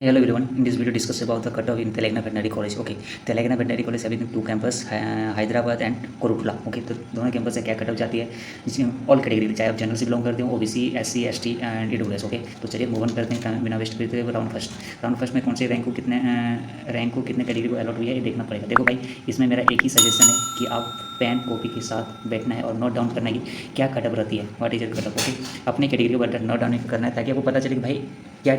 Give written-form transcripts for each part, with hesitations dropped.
Hello everyone, in this video discuss about the cutoff in Telangana Veterinary College. Okay, Telangana Veterinary College having two campus, Hyderabad and Korutla. Okay, तो दोनों campus से क्या cut up जाती है जिसमें all category, चाहे आप जनरल से बिलोंग करते हो, OBC, SC, ST and EWS. Okay, तो चलिए मूव ऑन करते हैं बिना वेस्ट करते हुए राउंड फर्स्ट में कौन से रैंक को कितने कैटेगरी को अलॉट हुई है ये देखना पड़ेगा. देखो भाई, इसमें मेरा एक ही सजेशन है कि आप पेन कॉपी के साथ बैठना है और नोट डाउन करना है कि क्या कटअप रहती है, व्हाट इज कटअप. ओके, अपने कैटेगरी को नोट डाउन करना है ताकि आपको पता चले कि भाई क्या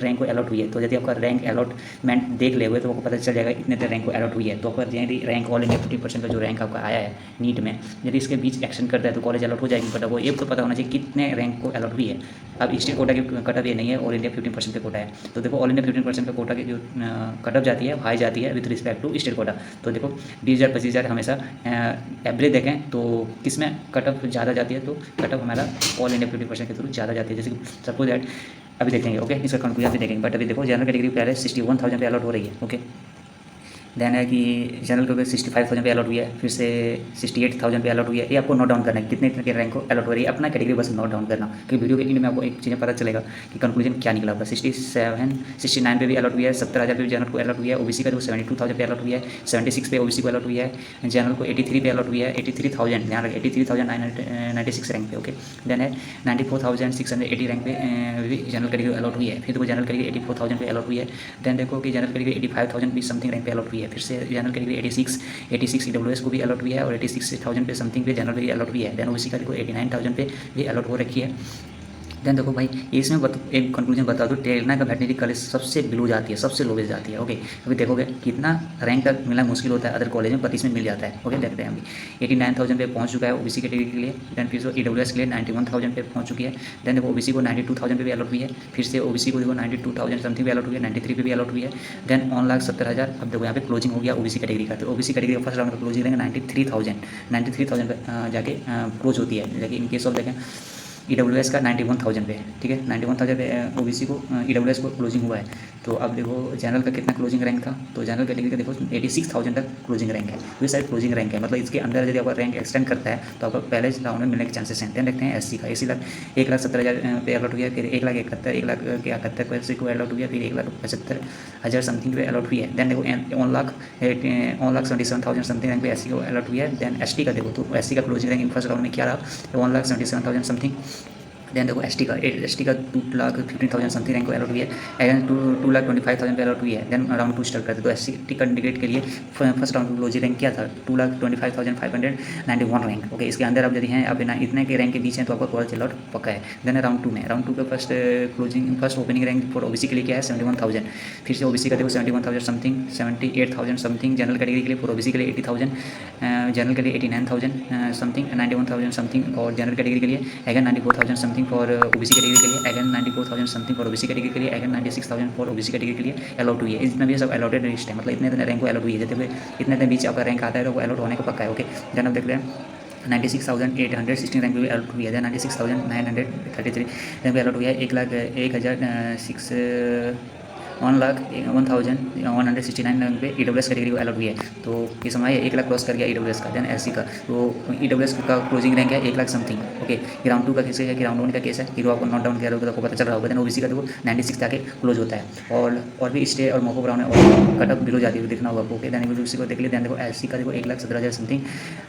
रैंक को अलॉट हुई है. तो यदि आपका रैंक अलॉटमेंट देख ले हुए तो आपको पता चल जाएगा इतने रैंक को अलॉट हुई है. तो अगर यदि रैंक ऑल इंडिया 50% का जो रैंक आपका आया है नीट में, यदि इसके बीच एक्शन करता है तो कॉलेज अलॉट हो जाएगी. बट आपको ये तो पता होना चाहिए कितने रैंक को अलॉट हुई है. अब स्टेट कोटा की कटअप ये नहीं है, ऑल इंडिया 15% का कोटा है. तो देखो ऑल इंडिया 15% का कोटा की जो कटअप जाती है हाई जाती है with respect to state quota. तो देखो 20,000 25,000 हमेशा एवरेज देखें तो किस में कटअप ज़्यादा जाती है, तो कटअप हमारा ऑल इंडिया 50% के थ्रू ज़्यादा जाती है. जैसे कि सपोज दैट अभी देखेंगे. ओके, इसका कंक्लूजन भी देखेंगे. बट अभी देखो जनरल कैटेगरी पहले 61,000 पे अलॉट हो रही है. ओके, देन है कि जनरल को 65,000 पे अलॉट हुई है, फिर से 68,000 पे अलॉट हुई है. ये आपको नोट डाउन करना है कितने के रैंक को अलॉट हो रही है, अपना कैटेगरी बस नोट डाउन करना. क्योंकि वीडियो के एंड में आपको एक चीज़ें पता चलेगा कि कंक्लूजन क्या निकला होगा. 69 पे भी अलॉट हुई है, 70,000 पे भी जनरल को अलॉट हुई है. ओबीसी का जो 72,000 पे अलॉट हुई है, 76 पे ओबीसी को अलॉट हुई है. जनरल को 83 पे अलॉट हुई है, 83,000 ध्यान रखें, 83,996 रैंक पे. ओके, देन है 94,680 रैंक पे भी जनरल कैटेगरी अलॉट हुई है. फिर देखो जनरल कैटेगरी 84,000 पे अलॉट हुई है. देन देखो कि जनरल कैटेगरी 85,000 भी समथिंग रैंक पे अलॉट हुई है. फिर से जनरल कैटेगरी 86 ईडब्ल्यूएस को भी अलॉट हुई है और 86,000 पे समथिंग पे जनरल भी अलॉट हुई है. देन ओबीसी का देखो 89,000 पे भी अलॉट हो रखी है. देन देखो भाई, इसमें एक कंक्लूजन बता दो, तेलंगाना का वेटनरी कॉलेज सबसे बिलो जाती है, सबसे लोवेस्ट जाती है. ओके, अभी देखोगे कितना रैंक तक मिलना मुश्किल होता है अदर कॉलेज में, पर इसमें मिल जाता है. ओके, देखते हैं अभी 89,000 पे पहुंच चुका है ओबीसी कैटेगरी के लिए. देन फिर से ईडब्ल्यूएस के लिए 91,000 पे पहुंच चुकी है. देन देखो ओबीसी को 92,000 पे भी अलॉट हुई है. फिर से ओबीसी को देखो 92,000 समथिंग पे अलॉट हुई है, 93 पे भी अलॉट हुई है. देन 1,70,000. अब देखो यहाँ पे क्लोजिंग हो गया ओबीसी कैटेगरी का. तो ओबीसी कैटेगरी का फर्स्ट राउंड का क्लोजिंग रहेंगे 93,000 पे जाके क्लोज होती है. लेकिन इन केस ऑफ देखें ईडब्ल्यूएस का 91,000 पे, ठीक है, 91,000 पे ओबीसी को ईडब्ल्यूएस को क्लोजिंग हुआ है. तो अब देखो जनरल का कितना क्लोजिंग रैंक था, तो जनरल कैटेगरी का देखो 86,000 तक क्लोजिंग रैंक है. तो ये साइड क्लोजिंग रैंक है, मतलब इसके अंदर यदि आपका रैंक एक्सटेंड करता है तो आपका पहले राउंड में मिलने के चांसेस हैं. देखते हैं एससी का. एससी 1,70,000 पे अलॉट हुई है, फिर 1,71,000 को अलॉट हुई है, फिर 1,75,000 समथिंग पे अलॉट हुई है. देन देखो 1,77,000 समथिंग रैंक पे एससी को अलॉट हुई है. देन एसटी का देखो, तो एससी का closing rank in first round में क्या रहा, 1,77,000 समथिंग. देन देखो एसटी का 2,15,000 समथिंग रैंक को अलॉट हुई है. अगेन 2,25,000 पे अलॉट हुई है. देन राउंड 2 स्टार्ट करते तो एससी कैंडिडेट के लिए फर्स्ट राउंड क्लोजिंग रैंक क्या था, 2,25,591 रैंक. ओके, इसके अंदर आप यदि हैं आप इतने के रैंक के बीच हैं तो आपका कॉलेज अलॉट पक्का है. देन राउंड 2 का first opening rank for OBC के लिए क्या है 71,000. फिर से ओबीसी का देखो 71,000 समथिंग, 78,000 समथिंग. जनरल कैटेगरी के लिए फॉर ओबीसी के लिए 80,000, जनरल के लिए 89,000 समथिंग, 91,000 समथिंग. और जनरल कैटेगरी के लिए again 94,000 something for OBC category के लिए, again 94,000 something for OBC category के लिए, अगेन 96,000 फॉर ओबीसी कैटेगरी के लिए अलॉट हुई है. इतना भी सब अलॉटेड लिस्ट है, मतलब इतने रैंक को अलॉट हुई है. जैसे इतने बीच आपका रैंक आता है तो वो अलॉट होने को पक्का है. ओके, जन आप देख रहे हैं 96,816 रैंक भी अलॉट हुई है. 96,933 रैंक भी अलॉट हुई है. 1,01,169 रैंक पे ईडब्ल्यूएस कैटेगरी को अलॉट हुई है. तो ये समझ आइए 1,00,000 क्रॉस कर गया ईडब्ल्यूएस का. देन एससी का तो ईडब्ल्यूएस का क्लोजिंग रैंक है 1,00,000 समथिंग. ओके, राउंड 2 का केस है कि राउंड 1 का केस है कि आपको नोट डाउन किया होगा तो आपको पता चल रहा होगा. देन ओबीसी का देखो 96 जाके क्लोज होता है. और भी स्टे और मोको ब्राउन है और कटअप बिलो जाती है, देखना होगा आपको. ओके, देन ओबीसी को देख लिया. देन देखो एससी का देखो 1,17,000 समथिंग.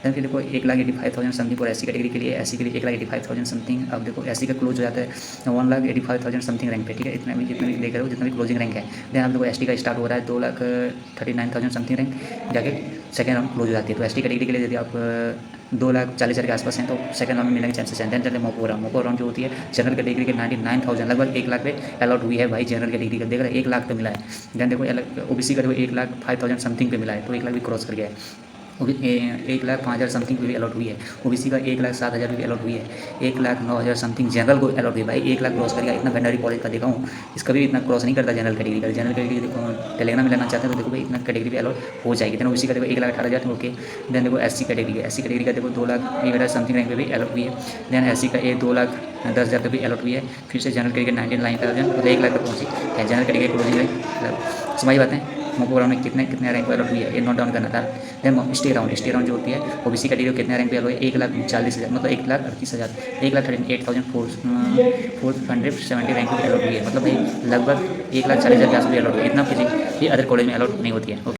देन फिर देखो 1,85,000 समथिंग और एससी कैटेगरी के लिए, एससी के लिए 1,85,000 समथिंग. अब देखो एससी का क्लोज हो जाता है 1,85,000 समथिंग रैंक पे, ठीक है. जितना भी देख रहे हो जितना भी क्लोजिंग रैंक है. देन आप देखो एसटी का स्टार्ट हो रहा है 2,39,000 समथिंग रैंक जाके सेकंड राउंड क्लोज हो जाती है. तो एसटी कैटेगरी के लिए यदि आप 2,40,000 के आसपास हैं तो सेकंड राउंड में मिलने के चांसेस हैं. देन चलते मोको राउंड जो होती है जनरल कैटेगरी के 99,000 लगभग 1,00,000 पे अलॉट हुई है भाई. जनरल कैटेगरी का देख रहे हैं 1,00,000 पे मिला है. देन देखो ओबीसी का देखो 1,05,000 समथिंग पे मिला है, तो 1,00,000 भी क्रॉस कर गया है. 1,05,000 समथिंग पे भी अलॉट हुई है. ओबीसी का 1,07,000 भी अलॉट हुई है. 1,09,000 समथिंग जनरल को अलॉट हुई भाई. 1,00,000 क्रॉस कर गया. इतना वेटनरी कॉलेज का देखा हूँ, इसका भी इतना क्रॉस नहीं करता जनरल कैटेगरी का. जनरल कैटेगरी तेलंगाना में लेना चाहते हैं तो देखो भाई इतना कैटेगरी भी अलॉट हो जाएगी. देन ओबीसी का देखो 1,18,000. ओके, देन देखो एससी कैटेगरी का देखो 2,01,000 समथिंग रैंक पे भी अलॉट हुई है. देन एससी का 2,10,000 पे भी अलॉट हुई है. फिर से जनरल कैटेगरी 99,000 मतलब 1,00,000 तक पहुँची है जनरल कैटेगरी क्लोजिंग रैंक. समझ बात है. मॉक राउंड में कितने कितने रैंक पे अलॉट हुई है ये नोट डाउन करना था। देन स्टे राउंड जो होती है ओबीसी कैटेगरी कितने रैंक पे अलॉट है 1,40,000 मतलब 1,38,000 1,38,470 रैंक पे अलॉट हुई है। मतलब भाई लगभग 1,40,000 के आसपास अलॉट हुई है। इतना किसी भी अदर कॉलेज में अलॉट नहीं होती है। ओके।